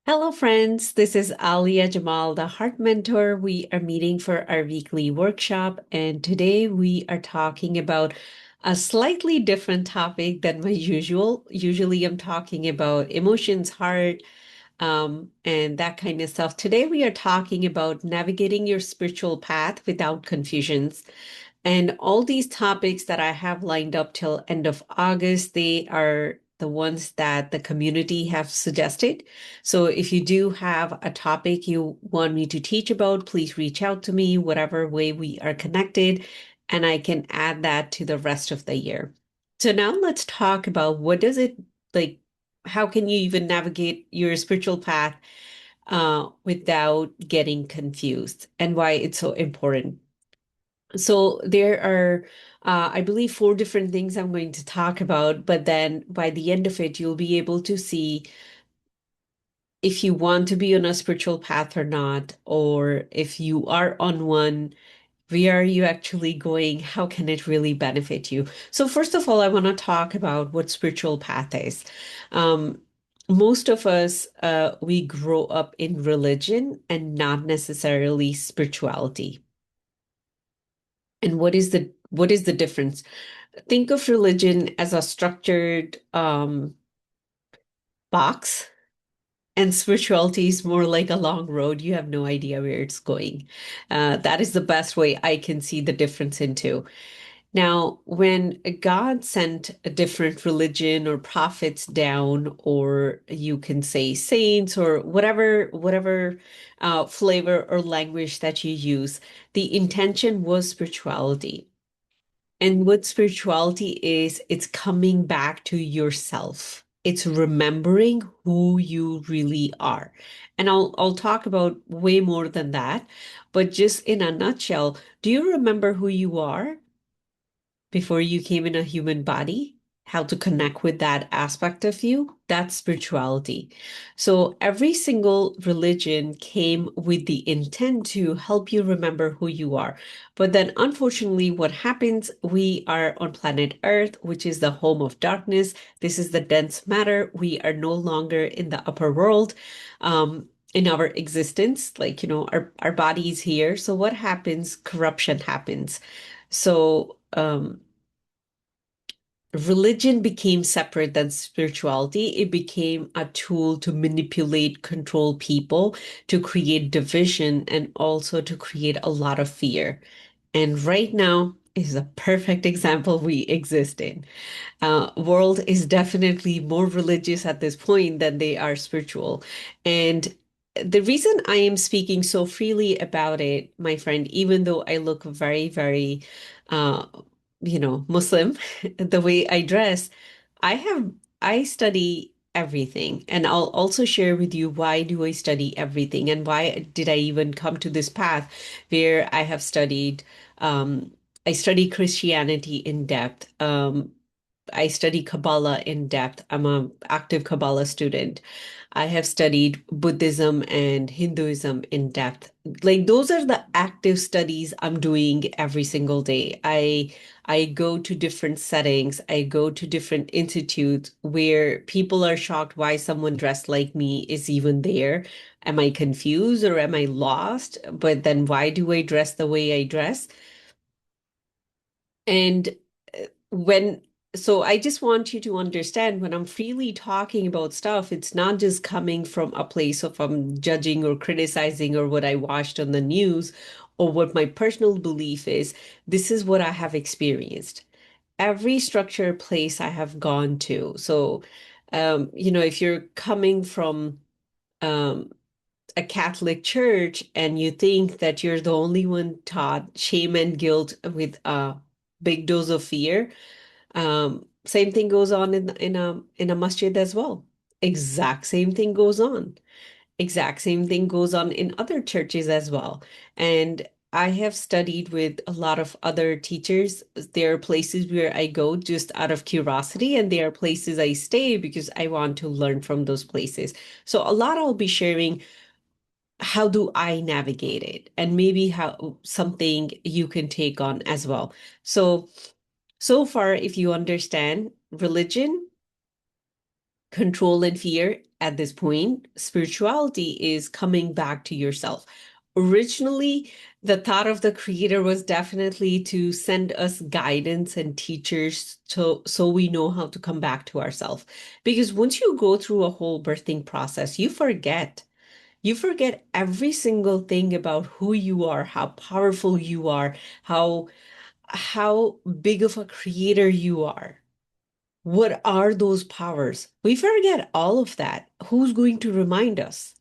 Hello, friends. This is Alia Jamal, the Heart Mentor. We are meeting for our weekly workshop, and today we are talking about a slightly different topic than my usual. Usually, I'm talking about emotions, heart, and that kind of stuff. Today, we are talking about navigating your spiritual path without confusions. And all these topics that I have lined up till end of August, they are the ones that the community have suggested. So if you do have a topic you want me to teach about, please reach out to me, whatever way we are connected, and I can add that to the rest of the year. So now let's talk about what does it like, how can you even navigate your spiritual path without getting confused and why it's so important. So there are, I believe, four different things I'm going to talk about, but then by the end of it, you'll be able to see if you want to be on a spiritual path or not, or if you are on one, where are you actually going? How can it really benefit you? So first of all, I want to talk about what spiritual path is. Um, most of us, we grow up in religion and not necessarily spirituality. And what is the difference? Think of religion as a structured box, and spirituality is more like a long road. You have no idea where it's going. That is the best way I can see the difference into. Now, when God sent a different religion or prophets down, or you can say saints or whatever flavor or language that you use, the intention was spirituality. And what spirituality is, it's coming back to yourself. It's remembering who you really are. And I'll talk about way more than that, but just in a nutshell, do you remember who you are before you came in a human body? How to connect with that aspect of you? That's spirituality. So every single religion came with the intent to help you remember who you are. But then, unfortunately, what happens, we are on planet Earth, which is the home of darkness. This is the dense matter. We are no longer in the upper world. In our existence, like, our body is here. So what happens? Corruption happens. So, religion became separate than spirituality. It became a tool to manipulate, control people, to create division, and also to create a lot of fear. And right now is a perfect example we exist in. World is definitely more religious at this point than they are spiritual. And the reason I am speaking so freely about it, my friend, even though I look very, very, uh, Muslim, the way I dress, I have, I study everything. And I'll also share with you why do I study everything and why did I even come to this path where I have studied, um, I study Christianity in depth. I study Kabbalah in depth. I'm an active Kabbalah student. I have studied Buddhism and Hinduism in depth. Like those are the active studies I'm doing every single day. I go to different settings. I go to different institutes where people are shocked why someone dressed like me is even there. Am I confused or am I lost? But then why do I dress the way I dress? And when, so I just want you to understand when I'm freely talking about stuff, it's not just coming from a place of I'm judging or criticizing or what I watched on the news or what my personal belief is. This is what I have experienced. Every structure place I have gone to. So, if you're coming from um, a Catholic church and you think that you're the only one taught shame and guilt with a big dose of fear, same thing goes on in a masjid as well. Exact same thing goes on. Exact same thing goes on in other churches as well. And I have studied with a lot of other teachers. There are places where I go just out of curiosity, and there are places I stay because I want to learn from those places. So a lot I'll be sharing, how do I navigate it, and maybe how something you can take on as well. So far, if you understand religion, control and fear, at this point, spirituality is coming back to yourself. Originally, the thought of the creator was definitely to send us guidance and teachers so we know how to come back to ourselves. Because once you go through a whole birthing process, you forget. You forget every single thing about who you are, how powerful you are, how big of a creator you are. What are those powers? We forget all of that. Who's going to remind us?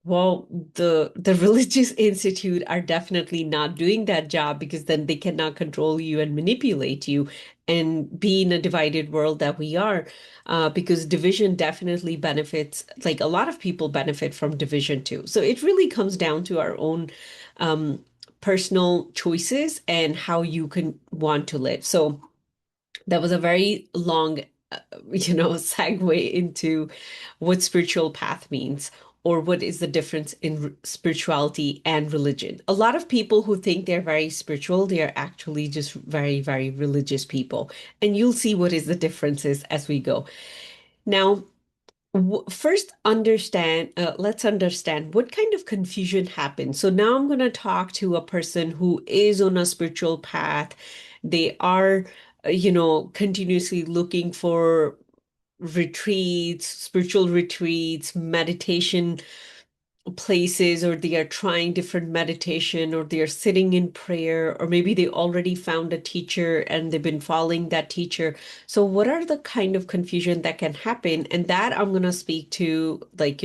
Well, the religious institute are definitely not doing that job because then they cannot control you and manipulate you and be in a divided world that we are. Because division definitely benefits, like a lot of people benefit from division too. So it really comes down to our own um, personal choices and how you can want to live. So that was a very long, segue into what spiritual path means or what is the difference in spirituality and religion. A lot of people who think they're very spiritual, they are actually just very, very religious people. And you'll see what is the differences as we go. Now, first let's understand what kind of confusion happens. So now I'm going to talk to a person who is on a spiritual path. They are, continuously looking for retreats, spiritual retreats, meditation places, or they are trying different meditation, or they are sitting in prayer, or maybe they already found a teacher and they've been following that teacher. So what are the kind of confusion that can happen? And that I'm going to speak to, like,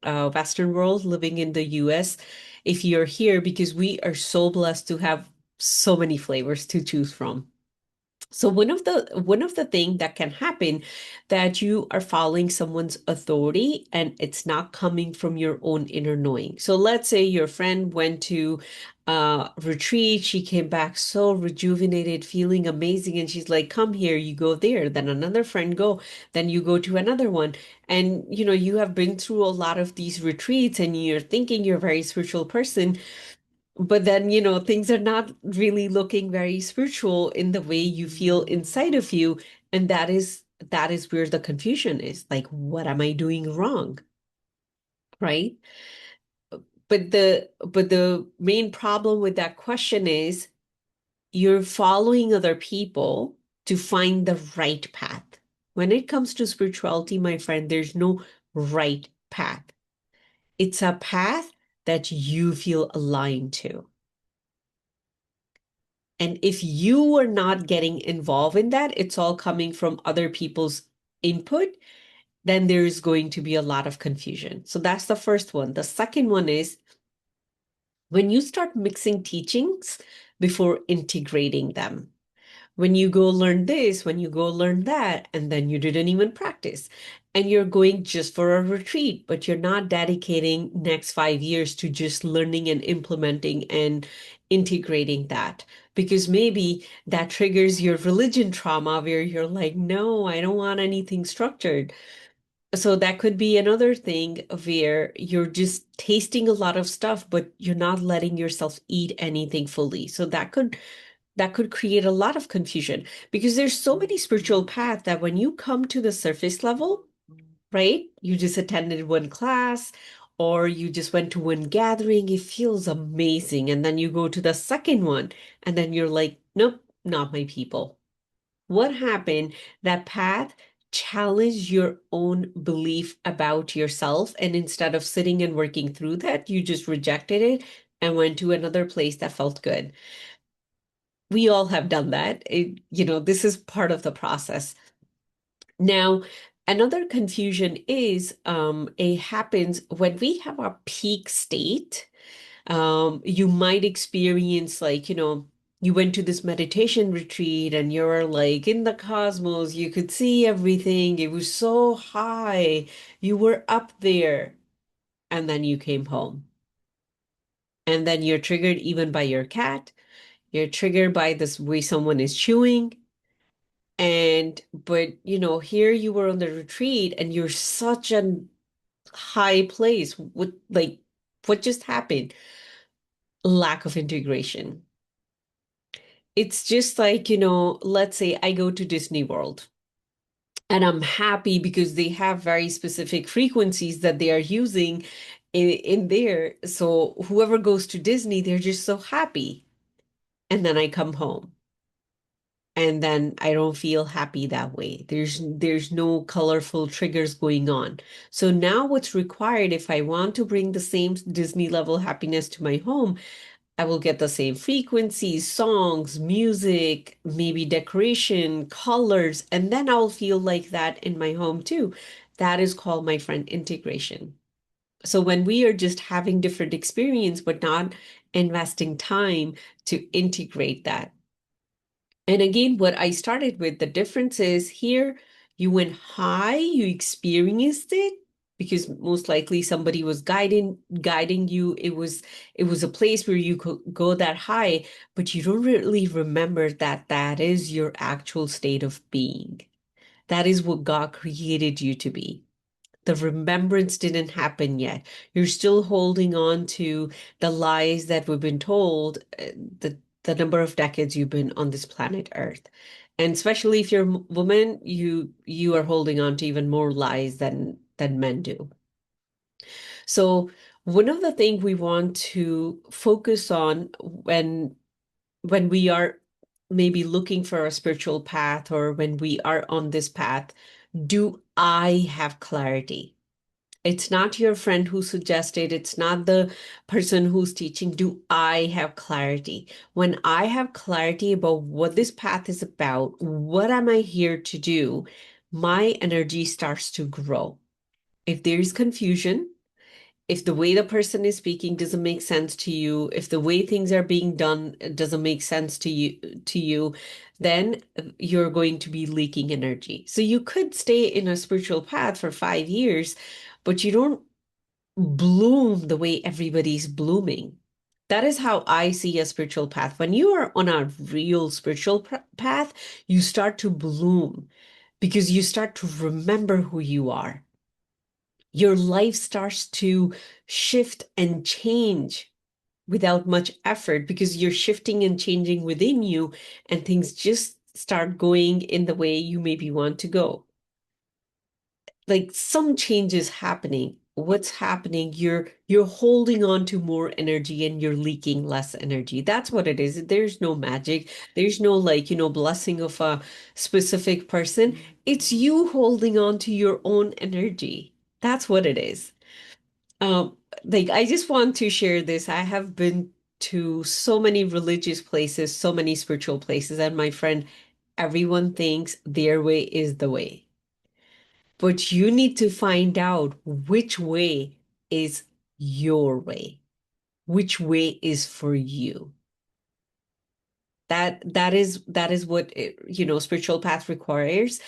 Western world living in the US, if you're here, because we are so blessed to have so many flavors to choose from. So one of the thing that can happen that you are following someone's authority and it's not coming from your own inner knowing. So let's say your friend went to retreat, she came back so rejuvenated, feeling amazing, and she's like, "Come here," you go there, then another friend go, then you go to another one. And you have been through a lot of these retreats and you're thinking you're a very spiritual person, but then, things are not really looking very spiritual in the way you feel inside of you. And that is where the confusion is. Like, what am I doing wrong? Right? But the main problem with that question is you're following other people to find the right path. When it comes to spirituality, my friend, there's no right path. It's a path that you feel aligned to. And if you are not getting involved in that, it's all coming from other people's input, then there's going to be a lot of confusion. So that's the first one. The second one is when you start mixing teachings before integrating them. When you go learn this, when you go learn that, and then you didn't even practice. And you're going just for a retreat, but you're not dedicating next 5 years to just learning and implementing and integrating that. Because maybe that triggers your religion trauma where you're like, no, I don't want anything structured. So that could be another thing where you're just tasting a lot of stuff, but you're not letting yourself eat anything fully. So that could create a lot of confusion because there's so many spiritual paths that when you come to the surface level, right? You just attended one class or you just went to one gathering, it feels amazing. And then you go to the second one and then you're like, nope, not my people. What happened? That path challenged your own belief about yourself. And instead of sitting and working through that, you just rejected it and went to another place that felt good. We all have done that. This is part of the process. Now, another confusion is it happens when we have our peak state. You might experience like, you went to this meditation retreat and you're like in the cosmos, you could see everything. It was so high. You were up there, and then you came home. And then you're triggered even by your cat. You're triggered by this way someone is chewing. But here you were on the retreat and you're such a high place. What just happened? Lack of integration. It's just like, let's say I go to Disney World And I'm happy because they have very specific frequencies that they are using in there. So whoever goes to Disney, they're just so happy. And then I come home and then I don't feel happy that way. There's no colorful triggers going on. So now what's required if I want to bring the same Disney level happiness to my home, I will get the same frequencies, songs, music, maybe decoration, colors, and then I'll feel like that in my home too. That is called, my friend, integration. So when we are just having different experience, but not investing time to integrate that. And again, what I started with, the difference is here, you went high, you experienced it because most likely somebody was guiding you. It was a place where you could go that high, but you don't really remember that that is your actual state of being. That is what God created you to be. The remembrance didn't happen yet. You're still holding on to the lies that we've been told, the number of decades you've been on this planet Earth. And especially if you're a woman, you are holding on to even more lies than men do. So one of the things we want to focus on when we are maybe looking for a spiritual path or when we are on this path, do I have clarity? It's not your friend who suggested, it's not the person who's teaching. Do I have clarity? When I have clarity about what this path is about, what am I here to do, my energy starts to grow. If there is confusion, if the way the person is speaking doesn't make sense to you, if the way things are being done doesn't make sense to you, then you're going to be leaking energy. So you could stay in a spiritual path for 5 years, but you don't bloom the way everybody's blooming. That is how I see a spiritual path. When you are on a real spiritual path, you start to bloom because you start to remember who you are. Your life starts to shift and change without much effort because you're shifting and changing within you, and things just start going in the way you maybe want to go. Like some changes happening. What's happening? You're holding on to more energy and you're leaking less energy. That's what it is. There's no magic. There's no like, blessing of a specific person. It's you holding on to your own energy. That's what it is. Like I just want to share this. I have been to so many religious places, so many spiritual places, and my friend, everyone thinks their way is the way. But you need to find out which way is your way, which way is for you. That is what spiritual path requires.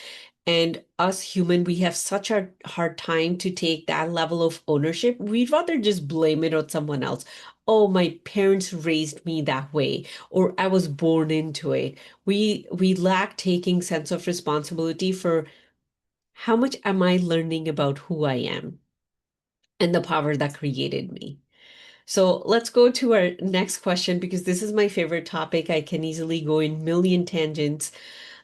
And us human, we have such a hard time to take that level of ownership. We'd rather just blame it on someone else. Oh, my parents raised me that way, or I was born into it. We lack taking sense of responsibility for how much am I learning about who I am and the power that created me. So let's go to our next question because this is my favorite topic. I can easily go in million tangents.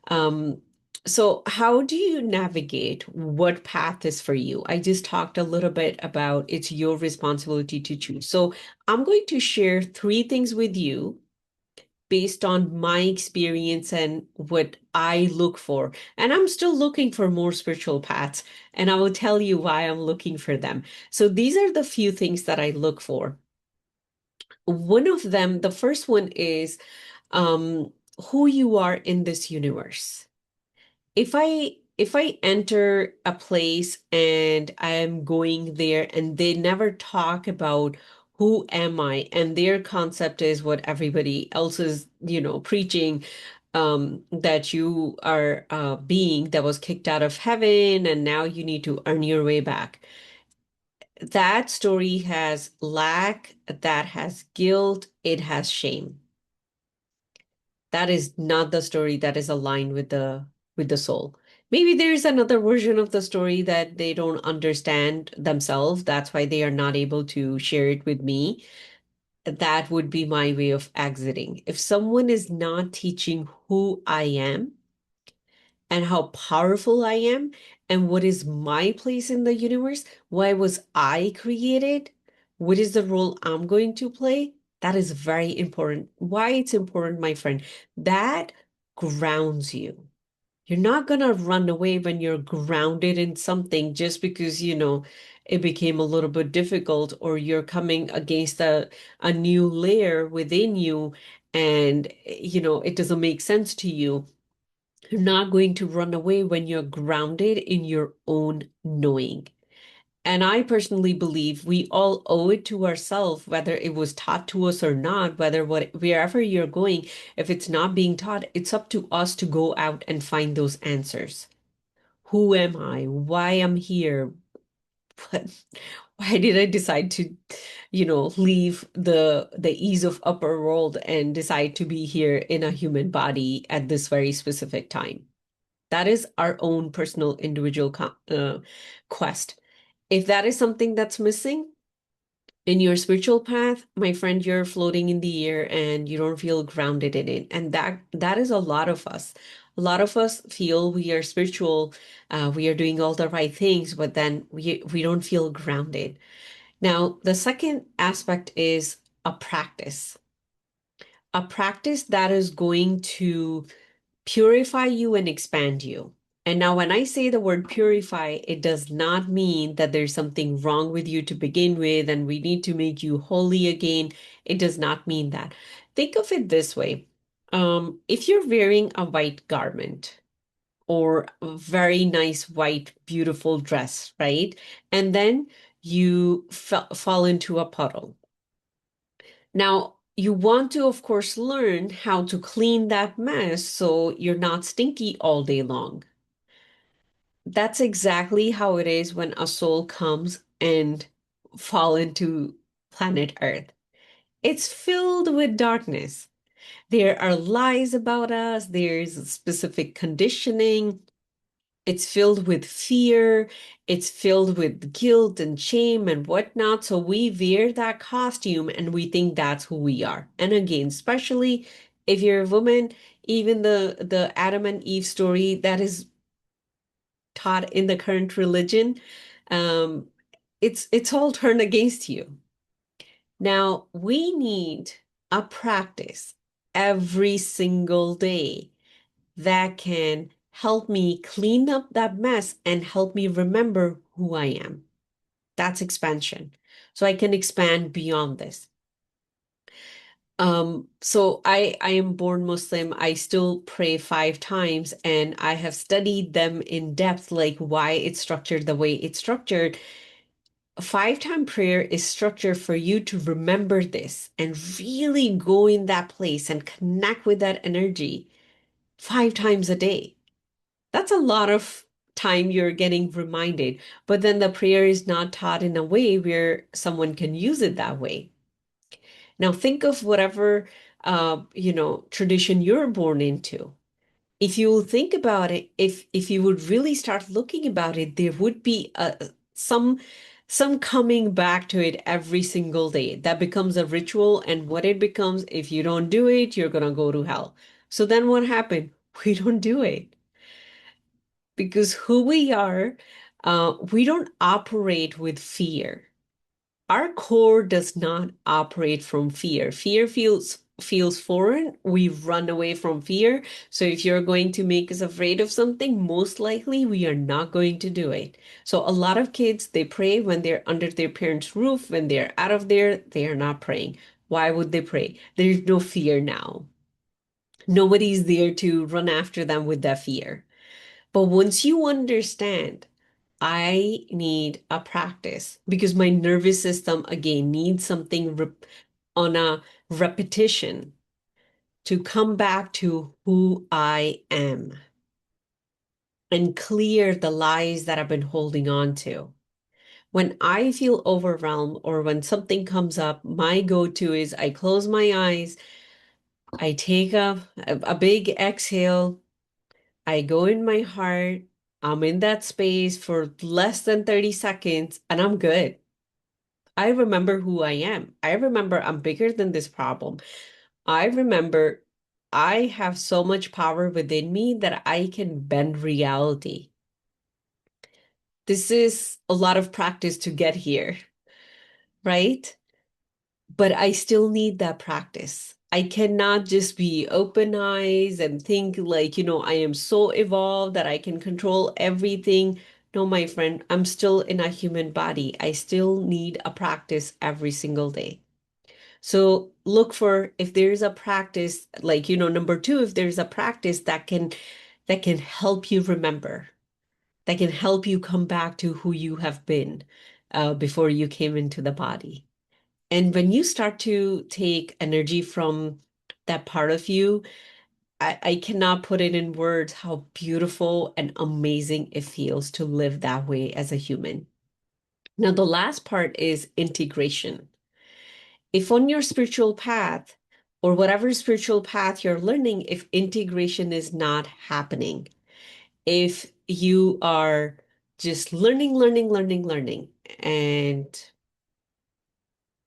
Um, so how do you navigate what path is for you? I just talked a little bit about it's your responsibility to choose. So I'm going to share three things with you based on my experience and what I look for. And I'm still looking for more spiritual paths, and I will tell you why I'm looking for them. So these are the few things that I look for. One of them, the first one is um, who you are in this universe. If I enter a place and I'm going there and they never talk about who am I, and their concept is what everybody else is, preaching, that you are a being that was kicked out of heaven and now you need to earn your way back. That story has lack, that has guilt, it has shame. That is not the story that is aligned with the soul. Maybe there's another version of the story that they don't understand themselves. That's why they are not able to share it with me. That would be my way of exiting. If someone is not teaching who I am and how powerful I am and what is my place in the universe, why was I created, what is the role I'm going to play, that is very important. Why it's important, my friend, that grounds you. You're not gonna run away when you're grounded in something just because, it became a little bit difficult or you're coming against a new layer within you and, it doesn't make sense to you. You're not going to run away when you're grounded in your own knowing. And I personally believe we all owe it to ourselves, whether it was taught to us or not, wherever you're going, if it's not being taught, it's up to us to go out and find those answers. Who am I? Why I'm here? What, why did I decide to, leave the ease of upper world and decide to be here in a human body at this very specific time? That is our own personal individual quest. If that is something that's missing in your spiritual path, my friend, you're floating in the air and you don't feel grounded in it. And that is a lot of us. A lot of us feel we are spiritual, we are doing all the right things, but then we don't feel grounded. Now, the second aspect is a practice that is going to purify you and expand you. And now, when I say the word purify, it does not mean that there's something wrong with you to begin with and we need to make you holy again. It does not mean that. Think of it this way. If you're wearing a white garment or a very nice white, beautiful dress, right? And then you fall into a puddle. Now, you want to, of course, learn how to clean that mess so you're not stinky all day long. That's exactly how it is when a soul comes and fall into planet Earth. It's filled with darkness. There are lies about us, there's specific conditioning, it's filled with fear, it's filled with guilt and shame and whatnot. So we wear that costume and we think that's who we are. And again, especially if you're a woman, even the Adam and Eve story that is taught in the current religion, um, it's all turned against you. Now we need a practice every single day that can help me clean up that mess and help me remember who I am. That's expansion. So I can expand beyond this. So I am born Muslim. I still pray 5 times and I have studied them in depth, like why it's structured the way it's structured. A 5 time prayer is structured for you to remember this and really go in that place and connect with that energy 5 times a day. That's a lot of time you're getting reminded, but then the prayer is not taught in a way where someone can use it that way. Now think of whatever tradition you're born into. If you think about it, if you would really start looking about it, there would be some some coming back to it every single day. That becomes a ritual, and what it becomes, if you don't do it, you're gonna go to hell. So then what happened? We don't do it because who we are, we don't operate with fear. Our core does not operate from fear. Fear feels foreign. We run away from fear. So if you're going to make us afraid of something, most likely we are not going to do it. So a lot of kids, they pray when they're under their parents' roof. When they're out of there, they are not praying. Why would they pray? There's no fear now. Nobody's there to run after them with that fear. But once you understand, I need a practice because my nervous system again needs something on a repetition to come back to who I am and clear the lies that I've been holding on to. When I feel overwhelmed or when something comes up, my go-to is I close my eyes, I take a big exhale, I go in my heart, I'm in that space for less than 30 seconds, and I'm good. I remember who I am. I remember I'm bigger than this problem. I remember I have so much power within me that I can bend reality. This is a lot of practice to get here, right? But I still need that practice. I cannot just be open eyes and think like, I am so evolved that I can control everything. No, my friend, I'm still in a human body. I still need a practice every single day. So look for if there's a practice, like, number two, if there's a practice that can help you remember, that can help you come back to who you have been before you came into the body. And when you start to take energy from that part of you, I cannot put it in words how beautiful and amazing it feels to live that way as a human. Now, the last part is integration. If on your spiritual path or whatever spiritual path you're learning, if integration is not happening, if you are just learning, learning, learning, learning, and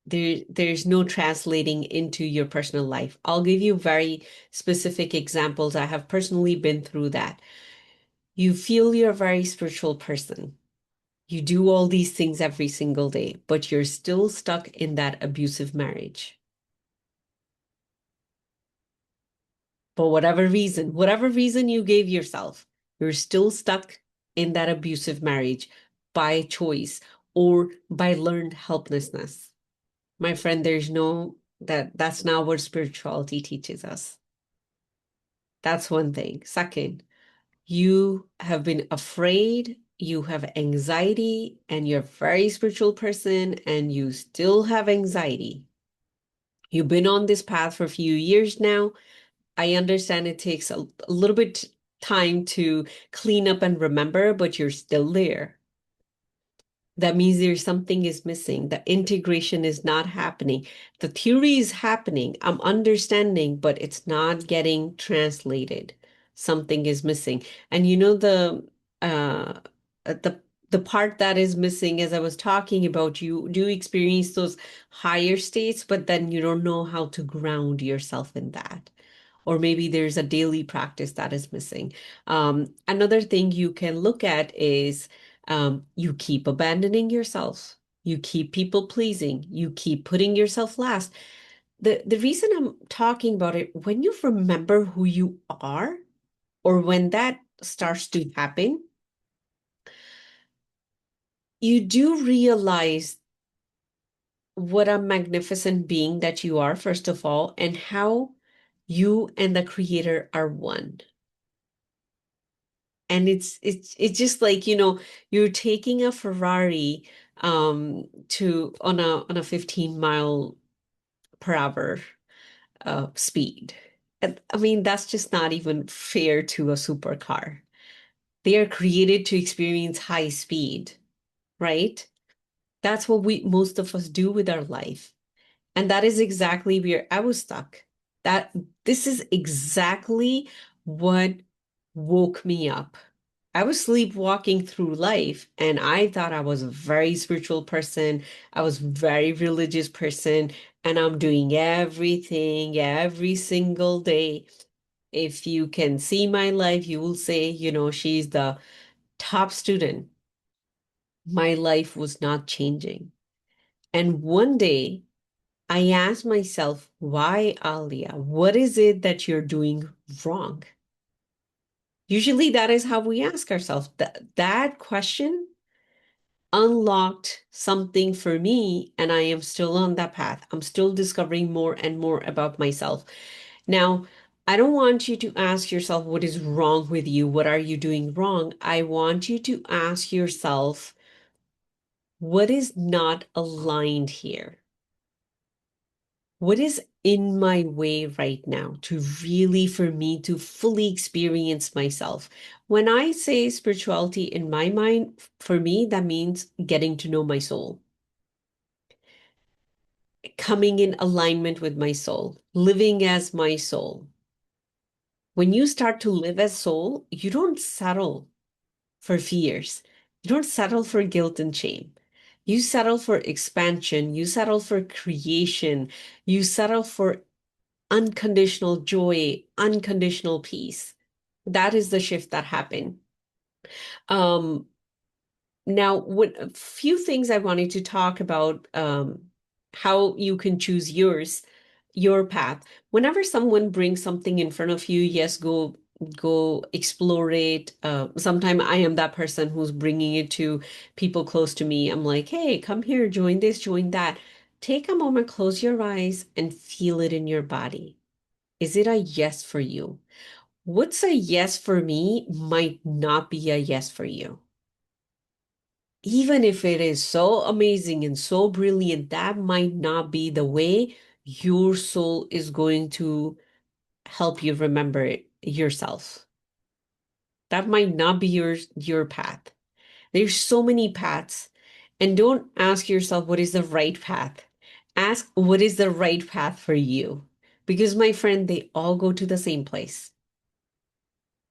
there's no translating into your personal life. I'll give you very specific examples. I have personally been through that. You feel you're a very spiritual person. You do all these things every single day, but you're still stuck in that abusive marriage. For whatever reason you gave yourself, you're still stuck in that abusive marriage by choice or by learned helplessness. My friend, that's not what spirituality teaches us. That's one thing. Second, you have been afraid, you have anxiety, and you're a very spiritual person, and you still have anxiety. You've been on this path for a few years now. I understand it takes a little bit time to clean up and remember, but you're still there. That means there's something is missing. The integration is not happening. The theory is happening. I'm understanding, but it's not getting translated. Something is missing. And uh the the part that is missing, as I was talking about, you do experience those higher states, but then you don't know how to ground yourself in that. Or maybe there's a daily practice that is missing. Another thing you can look at is you keep abandoning yourself. You keep people pleasing. You keep putting yourself last. The reason I'm talking about it, when you remember who you are, or when that starts to happen, you do realize what a magnificent being that you are, first of all, and how you and the creator are one. And it's just like, you're taking a Ferrari to on a 15 mile per hour speed. And, I mean, that's just not even fair to a supercar. They are created to experience high speed, right? That's what we most of us do with our life. And that is exactly where I was stuck. That this is exactly what woke me up. I was sleepwalking through life and I thought I was a very spiritual person. I was a very religious person and I'm doing everything every single day. If you can see my life, you will say, she's the top student. My life was not changing. And one day I asked myself, why, Alia? What is it that you're doing wrong? Usually that is how we ask ourselves. That question unlocked something for me, and I am still on that path. I'm still discovering more and more about myself. Now, I don't want you to ask yourself what is wrong with you. What are you doing wrong? I want you to ask yourself what is not aligned here? What is in my way right now to really, for me to fully experience myself? When I say spirituality in my mind, for me, that means getting to know my soul, coming in alignment with my soul, living as my soul. When you start to live as soul, you don't settle for fears. You don't settle for guilt and shame. You settle for expansion. You settle for creation. You settle for unconditional joy, unconditional peace. That is the shift that happened. Um, Now, what a few things I wanted to talk about, how you can choose your path. Whenever someone brings something in front of you, yes, go explore it. Sometime I am that person who's bringing it to people close to me. I'm like, hey, come here, join this, join that. Take a moment, close your eyes, and feel it in your body. Is it a yes for you? What's a yes for me might not be a yes for you. Even if it is so amazing and so brilliant, that might not be the way your soul is going to help you remember yourself. That might not be your path. There's so many paths. And don't ask yourself what is the right path. Ask what is the right path for you. Because my friend, they all go to the same place.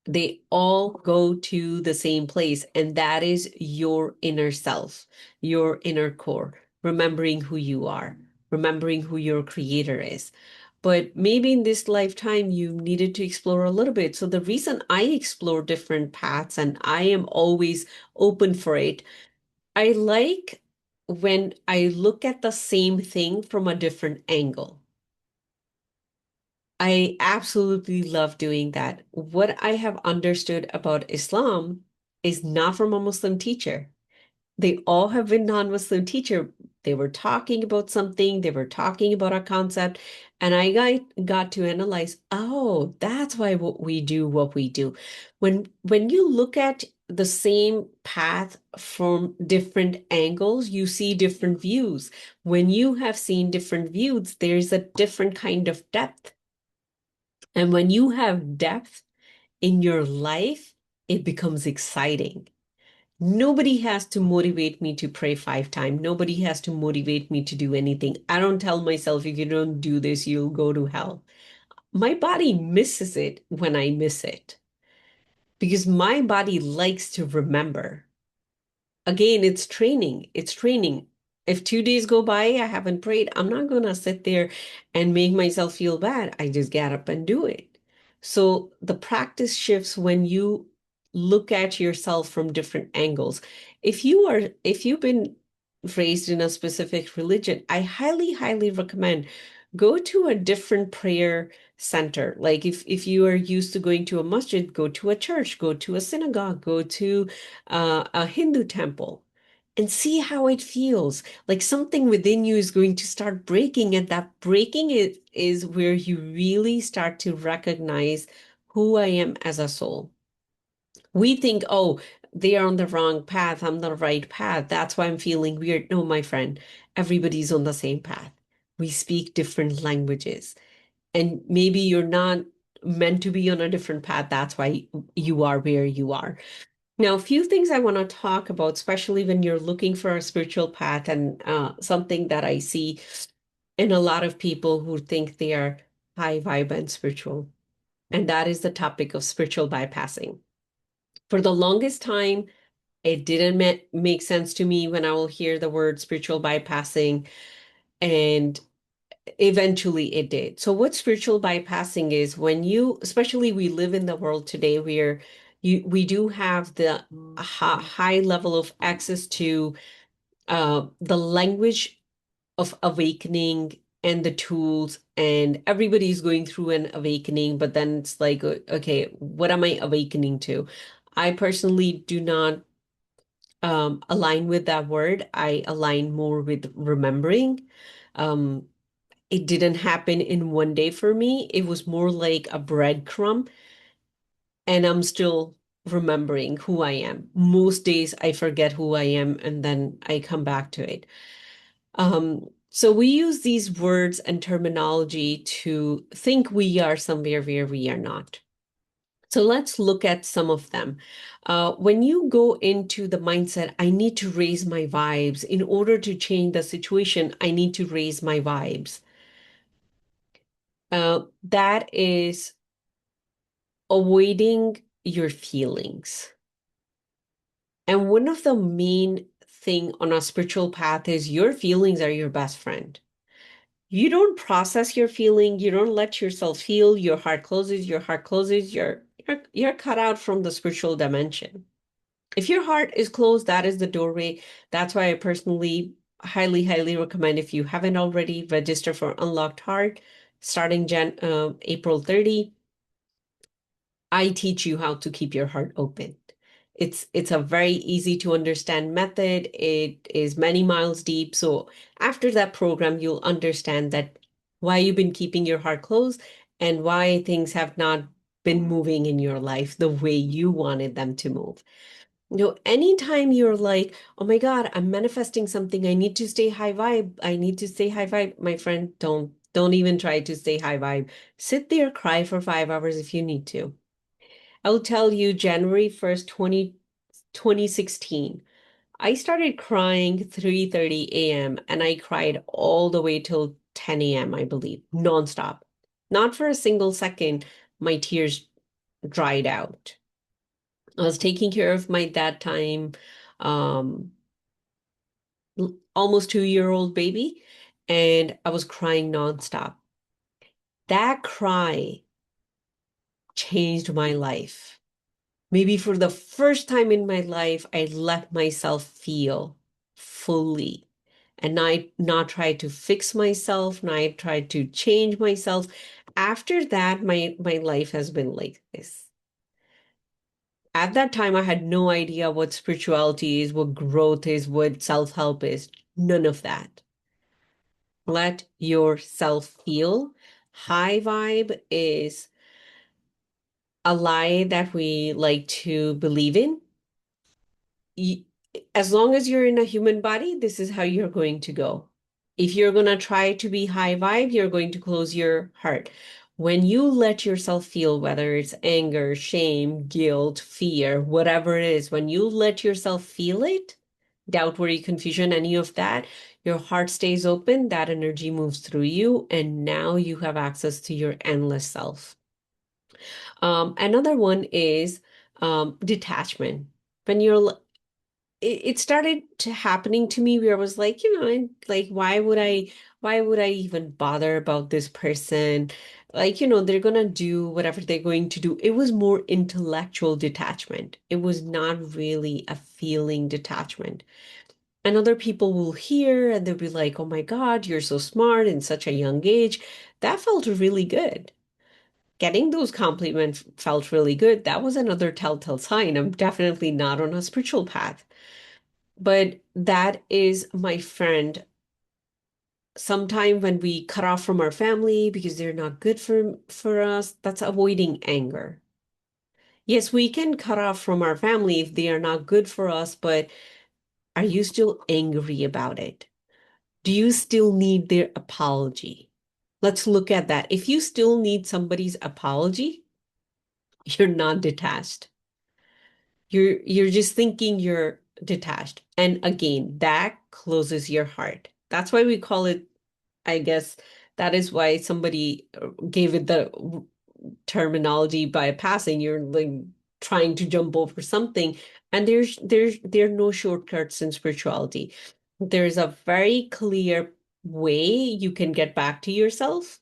They all go to the same place, and that is your inner self, your inner core, remembering who you are, remembering who your creator is. But maybe in this lifetime, you needed to explore a little bit. So the reason I explore different paths and I am always open for it, I like when I look at the same thing from a different angle. I absolutely love doing that. What I have understood about Islam is not from a Muslim teacher. They all have been non-Muslim teacher. They were talking about something, they were talking about a concept, and I got to analyze, oh, that's why we do what we do. When you look at the same path from different angles, you see different views. When you have seen different views, there's a different kind of depth. And when you have depth in your life, it becomes exciting. Nobody has to motivate me to pray 5 times. Nobody has to motivate me to do anything. I don't tell myself, if you don't do this, you'll go to hell. My body misses it when I miss it because my body likes to remember. Again, it's training. It's training. If 2 days go by, I haven't prayed, I'm not going to sit there and make myself feel bad. I just get up and do it. So the practice shifts when you look at yourself from different angles. If you've been raised in a specific religion, I highly, highly recommend go to a different prayer center. Like if you are used to going to a masjid, go to a church, go to a synagogue, go to a Hindu temple and see how it feels. Like something within you is going to start breaking, and that breaking is where you really start to recognize who I am as a soul. We think, oh, they are on the wrong path, I'm the right path. That's why I'm feeling weird. No, my friend, everybody's on the same path. We speak different languages, and maybe you're not meant to be on a different path. That's why you are where you are. Now, a few things I want to talk about, especially when you're looking for a spiritual path, and something that I see in a lot of people who think they are high vibe and spiritual, and that is the topic of spiritual bypassing. For the longest time, it didn't make sense to me when I will hear the word spiritual bypassing, and eventually it did. So what spiritual bypassing is, when you, especially we live in the world today where we do have the high level of access to the language of awakening and the tools, and everybody's going through an awakening, but then it's like, okay, what am I awakening to? I personally do not align with that word. I align more with remembering. Um, it didn't happen in one day for me. It was more like a breadcrumb, and I'm still remembering who I am. Most days I forget who I am and then I come back to it. So we use these words and terminology to think we are somewhere where we are not. So let's look at some of them. When you go into the mindset, I need to raise my vibes. In order to change the situation, I need to raise my vibes. That is avoiding your feelings. And one of the main thing on a spiritual path is your feelings are your best friend. You don't process your feeling, you don't let yourself feel, your heart closes, you're cut out from the spiritual dimension. If your heart is closed, that is the doorway. That's why I personally highly recommend, if you haven't already, register for Unlocked Heart starting April 30. I teach you how to keep your heart open. It's a very easy to understand method. It is many miles deep. So after that program, you'll understand that why you've been keeping your heart closed and why things have not been moving in your life the way you wanted them to move. Anytime you're like, oh my God, I'm manifesting something, I need to stay high vibe. I need to stay high vibe. My friend, don't even try to stay high vibe. Sit there, cry for 5 hours if you need to. I'll tell you, January 1st, 2016, I started crying 3:30 a.m. and I cried all the way till 10 a.m., I believe, nonstop. Not for a single second, my tears dried out. I was taking care of my that time, um, almost 2-year-old baby, and I was crying nonstop. That cry changed my life. Maybe for the first time in my life, I let myself feel fully and not try to fix myself, not try to change myself. After that, my life has been like this. At that time, I had no idea what spirituality is, what growth is, what self-help is. None of that. Let yourself feel. High vibe is a lie that we like to believe in. Y- as long as you're in a human body, this is how you're going to go. If you're going to try to be high vibe, you're going to close your heart. When you let yourself feel, whether it's anger, shame, guilt, fear, whatever it is, when you let yourself feel it, doubt, worry, confusion, any of that, your heart stays open, that energy moves through you, and now you have access to your endless self. Another one is detachment. When it started to happening to me where I was like, like why would I even bother about this person? Like, they're gonna do whatever they're going to do. It was more intellectual detachment. It was not really a feeling detachment. And other people will hear and they'll be like, oh my God, you're so smart in such a young age. That felt really good. Getting those compliments felt really good. That was another telltale sign. I'm definitely not on a spiritual path. But that is, my friend, sometime when we cut off from our family because they're not good for us, that's avoiding anger. Yes, we can cut off from our family if they are not good for us, but are you still angry about it? Do you still need their apology? Let's look at that. If you still need somebody's apology, you're not detached. You're just thinking you're detached. And again, that closes your heart. That's why we call it, I guess that is why somebody gave it the terminology bypassing. You're like trying to jump over something. And there are no shortcuts in spirituality. There's a very clear way you can get back to yourself,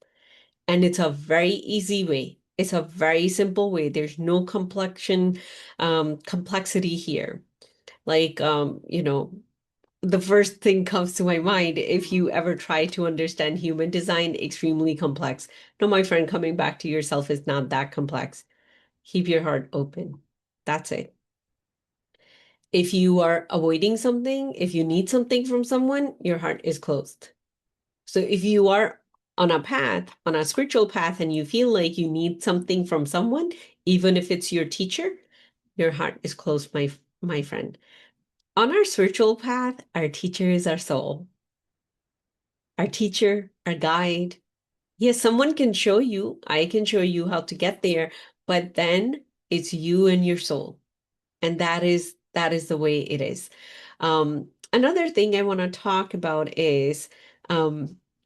and it's a very easy way. It's a very simple way. There's no complexity here. Like, the first thing comes to my mind, if you ever try to understand human design, extremely complex. No, my friend, coming back to yourself is not that complex. Keep your heart open. That's it. If you are avoiding something, if you need something from someone, your heart is closed. So if you are on a path, on a spiritual path, and you feel like you need something from someone, even if it's your teacher, your heart is closed, my friend. On our spiritual path, our teacher is our soul, our teacher, our guide. Yes, someone can show you, I can show you how to get there, but then it's you and your soul. And that is the way it is. Another thing I want to talk about is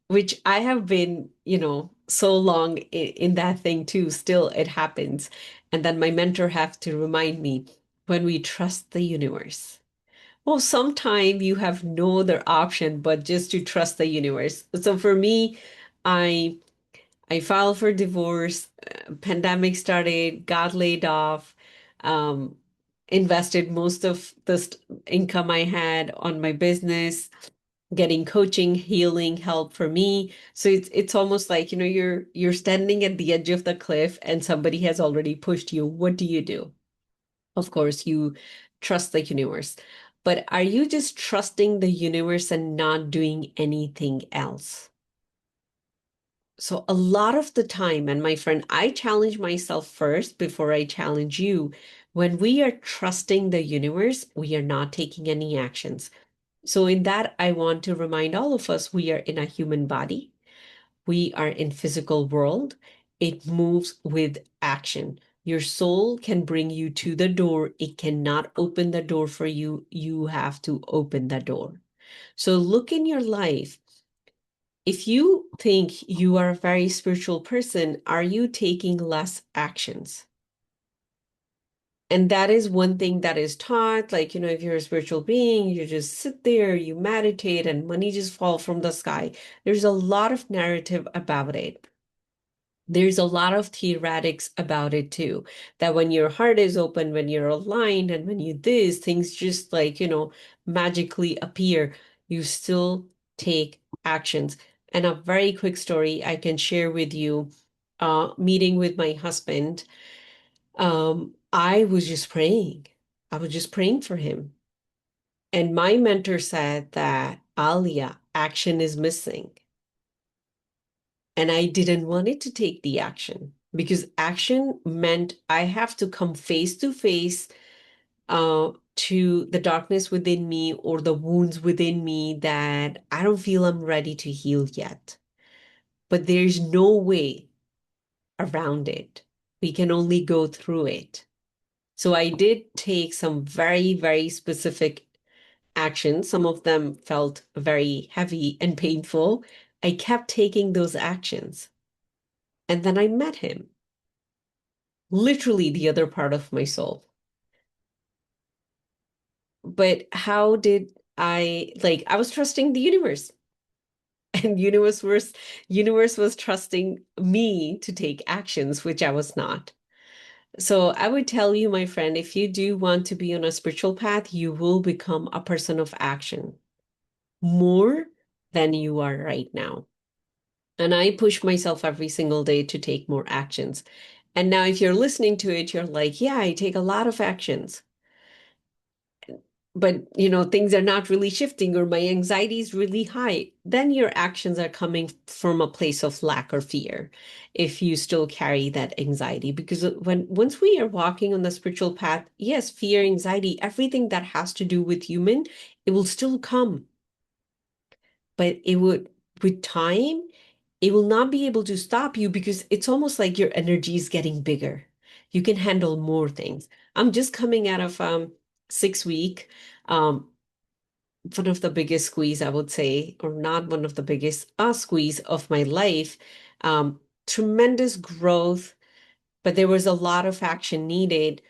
which I have been, so long in that thing too, still it happens. And then my mentor have to remind me, when we trust the universe. Well, sometimes you have no other option but just to trust the universe. So for me, I I filed for divorce, pandemic started, got laid off, um, invested most of the income I had on my business, getting coaching, healing help for me. So it's almost like, you're standing at the edge of the cliff and somebody has already pushed you. What do you do? Of course, you trust the universe. But are you just trusting the universe and not doing anything else? So a lot of the time, and my friend, I challenge myself first before I challenge you. When we are trusting the universe, we are not taking any actions. So in that, I want to remind all of us, we are in a human body. We are in physical world. It moves with action. Your soul can bring you to the door. It cannot open the door for you. You have to open the door. So look in your life. If you think you are a very spiritual person, are you taking less actions? And that is one thing that is taught. Like, if you're a spiritual being, you just sit there, you meditate, and money just fall from the sky. There's a lot of narrative about it. There's a lot of theoretics about it too, that when your heart is open, when you're aligned, and when you this, things just like, magically appear. You still take actions. And a very quick story I can share with you, meeting with my husband. I was just praying. I was just praying for him. And my mentor said that, Alia, action is missing. And I didn't want it to take the action because action meant I have to come face to face to the darkness within me or the wounds within me that I don't feel I'm ready to heal yet. But there's no way around it. We can only go through it. So I did take some very, very specific actions. Some of them felt very heavy and painful. I kept taking those actions. And then I met him, literally the other part of my soul. But how did I was trusting the universe and universe was trusting me to take actions, which I was not. So I would tell you, my friend, if you do want to be on a spiritual path, you will become a person of action more than you are right now. And I push myself every single day to take more actions. And now, if you're listening to it, you're like, yeah, I take a lot of actions, but things are not really shifting, or my anxiety is really high. Then your actions are coming from a place of lack or fear if you still carry that anxiety. Because once we are walking on the spiritual path, yes, fear, anxiety, everything that has to do with human, it will still come. But it would, with time, it will not be able to stop you because it's almost like your energy is getting bigger. You can handle more things. I'm just coming out of 6 week, um, one of the biggest squeeze, I would say, or not one of the biggest, squeeze of my life. Tremendous growth, but there was a lot of action needed.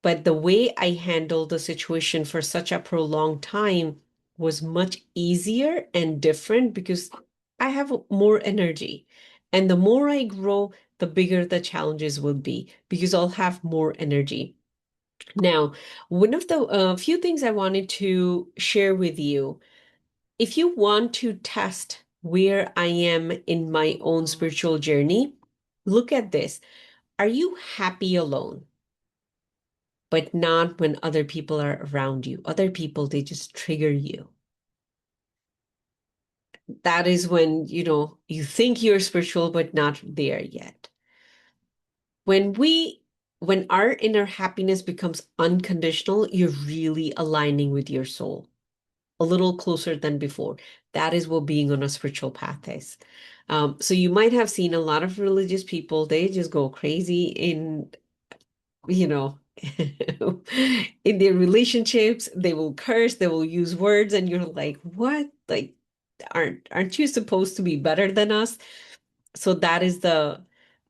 But the way I handled the situation for such a prolonged time was much easier and different because I have more energy. And the more I grow, the bigger the challenges will be because I'll have more energy. Now, one of the few things I wanted to share with you, if you want to test where I am in my own spiritual journey, look at this. Are you happy alone? But not when other people are around you. Other people, they just trigger you. That is when, you think you're spiritual, but not there yet. When we, when our inner happiness becomes unconditional, you're really aligning with your soul a little closer than before. That is what being on a spiritual path is. So you might have seen a lot of religious people, they just go crazy in you know, in their relationships, they will curse, they will use words, and you're like, what? Like, aren't you supposed to be better than us? So that is the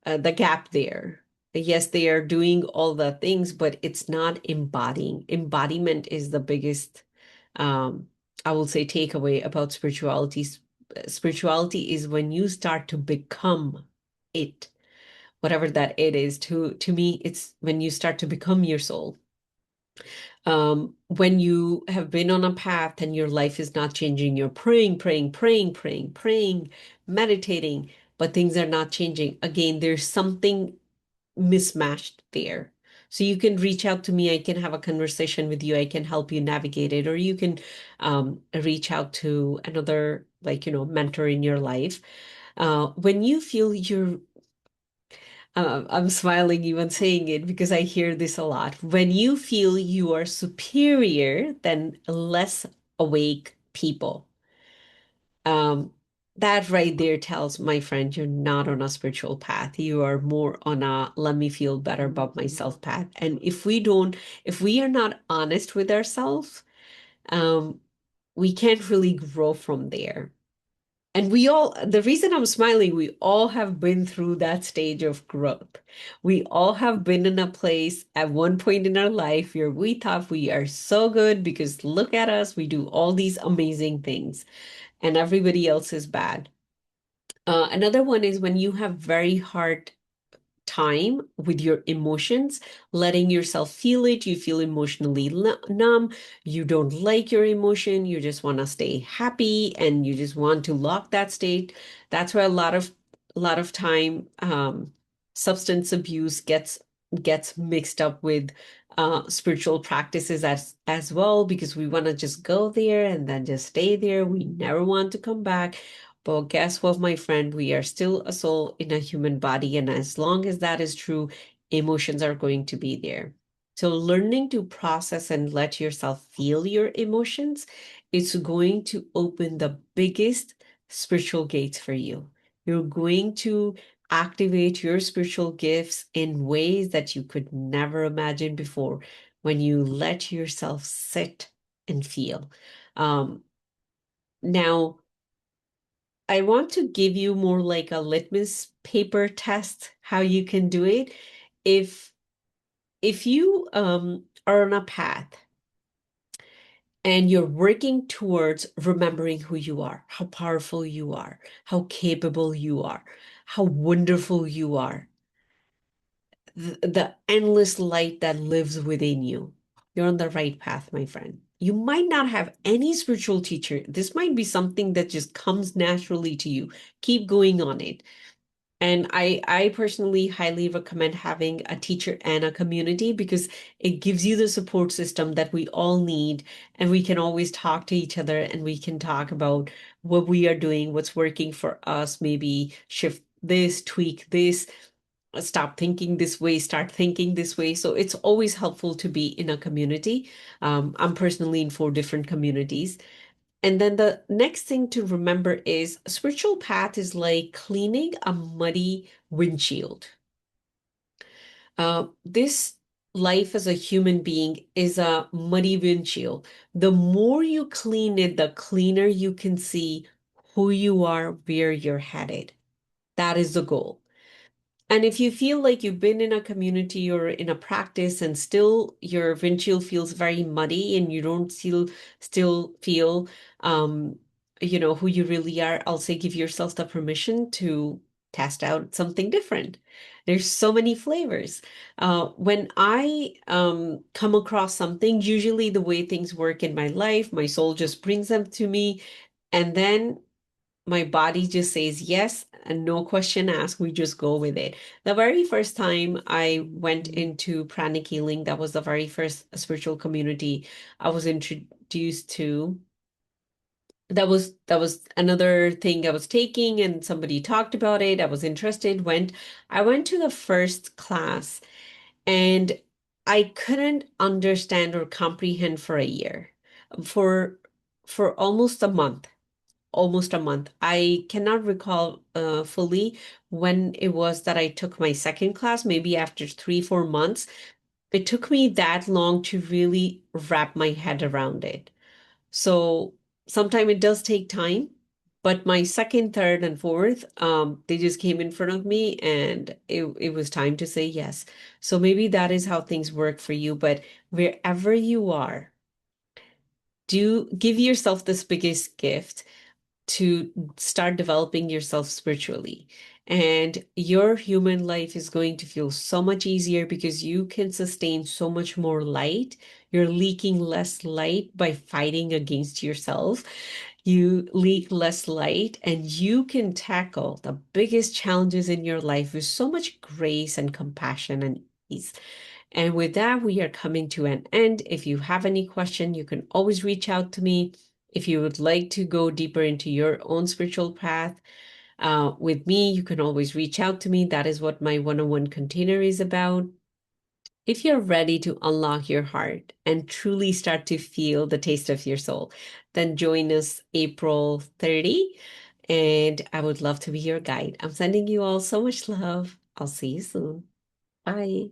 gap there. Yes, they are doing all the things, but it's not embodying. Embodiment is the biggest, I will say, takeaway about spirituality. Spirituality is when you start to become it, whatever that it is. To me, it's when you start to become your soul. When you have been on a path and your life is not changing, you're praying, praying, praying, praying, praying, meditating, but things are not changing. Again, there's something mismatched there. So you can reach out to me. I can have a conversation with you. I can help you navigate it, or you can reach out to another, like, mentor in your life. When you feel you're I'm smiling even saying it because I hear this a lot. When you feel you are superior than less awake people, um, that right there tells my friend you're not on a spiritual path. You are more on a let me feel better about myself path. And if we are not honest with ourselves, um, we can't really grow from there. And the reason I'm smiling, we all have been through that stage of growth. We all have been in a place at one point in our life where we thought we are so good because look at us, we do all these amazing things, and everybody else is bad. Another one is when you have very hard time with your emotions, letting yourself feel it. You feel emotionally numb. You don't like your emotion. You just want to stay happy and you just want to lock that state. That's where a lot of time substance abuse gets mixed up with spiritual practices as well because we want to just go there and then just stay there. We never want to come back. But guess what, my friend? We are still a soul in a human body. And as long as that is true, emotions are going to be there. So learning to process and let yourself feel your emotions is going to open the biggest spiritual gates for you. You're going to activate your spiritual gifts in ways that you could never imagine before when you let yourself sit and feel. Um, Now, I want to give you more like a litmus paper test, how you can do it. If if you are on a path and you're working towards remembering who you are, how powerful you are, how capable you are, how wonderful you are, the endless light that lives within you, you're on the right path, my friend. You might not have any spiritual teacher. This might be something that just comes naturally to you. Keep going on it. And I personally highly recommend having a teacher and a community because it gives you the support system that we all need. And we can always talk to each other and we can talk about what we are doing, what's working for us, maybe shift this, tweak this, stop thinking this way, start thinking this way. So it's always helpful to be in a community. I'm personally in 4 different communities. And then the next thing to remember is a spiritual path is like cleaning a muddy windshield. This life as a human being is a muddy windshield. The more you clean it, the cleaner you can see who you are, where you're headed. That is the goal. And if you feel like you've been in a community or in a practice and still your windshield feels very muddy and you don't still feel who you really are, I'll say give yourself the permission to test out something different. There's so many flavors. When I come across something, usually the way things work in my life, my soul just brings them to me. And then my body just says yes and no question asked. We just go with it. The very first time I went into pranic healing, that was the very first spiritual community I was introduced to. That was another thing I was taking, and somebody talked about it. I was interested. I went to the first class, and I couldn't understand or comprehend for a year, for for almost a month. I cannot recall fully when it was that I took my second class, maybe after 3, 4 months. It took me that long to really wrap my head around it. So sometimes it does take time, but my second, third, and fourth, they just came in front of me and it was time to say yes. So maybe that is how things work for you, but wherever you are, do give yourself this biggest gift. to start developing yourself spiritually. And your human life is going to feel so much easier because you can sustain so much more light. You're leaking less light by fighting against yourself. You leak less light, and you can tackle the biggest challenges in your life with so much grace and compassion and ease. And with that, we are coming to an end. If you have any question, you can always reach out to me. If you would like to go deeper into your own spiritual path with me, you can always reach out to me. That is what my one-on-one container is about. If you're ready to unlock your heart and truly start to feel the taste of your soul, then join us April 30, and I would love to be your guide. I'm sending you all so much love. I'll see you soon. Bye.